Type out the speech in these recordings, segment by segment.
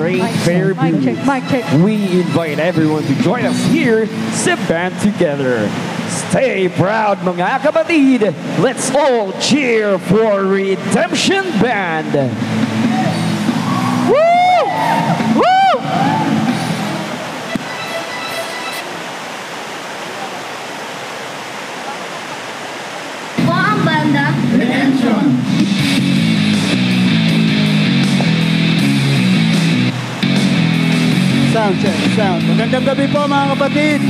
Trade Fair Mic check, booth. mic check. We invite everyone to join us here sa Band Together. Stay proud mga kapatid. Let's all cheer for Redemption Band. Woo! Woo! Po ang banda Redemption. Sound check, sound. Magandang gabi po mga kapatid.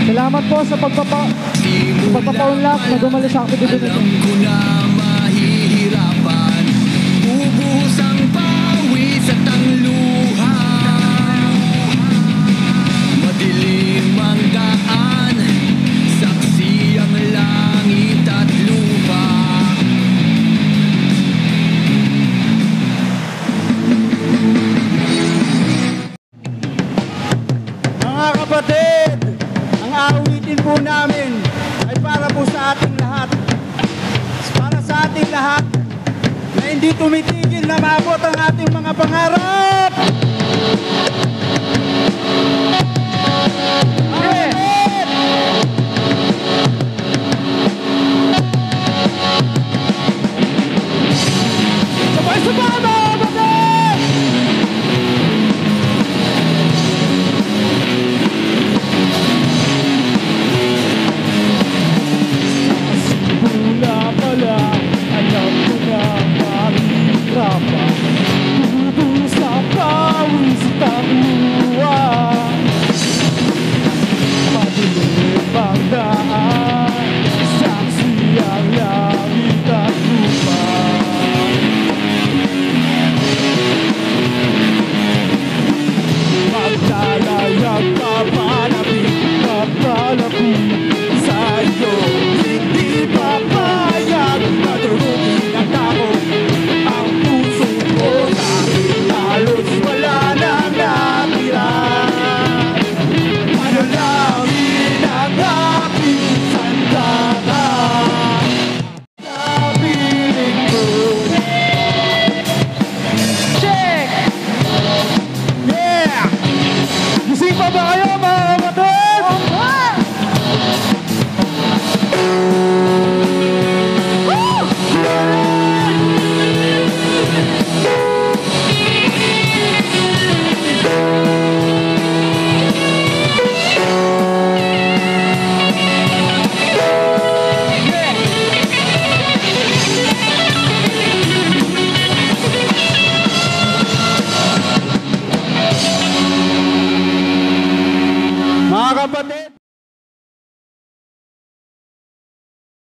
Salamat po sa pagpapaunlak na dumali sa aktibidad nito. Alam ko na mahihirapan, ubuhos ang pawis at ang luha. Madilim ang daan, saksi ang langit at lupa. Mga kapatid, ang awitin po namin ay para po sa ating lahat. Para sa ating lahat na hindi tumitigil na maabot ang ating mga pangarap. Sabay-sabay mga kapatid! Mula pala, alam ko na mahihirapan. Ubuhos ang pawis at ang luha. Madilim ang daan, saksi ang langit at lupa. Maglalayag papalapit sa'yo. Hindi papayag na durugin ang tao. Ang puso ko dahil halos wala nang natira. Manalangin ang aking sandata sa piling ko. Check! Yeah! Gising pa ba kayo mga kapatid? Mga kapatid,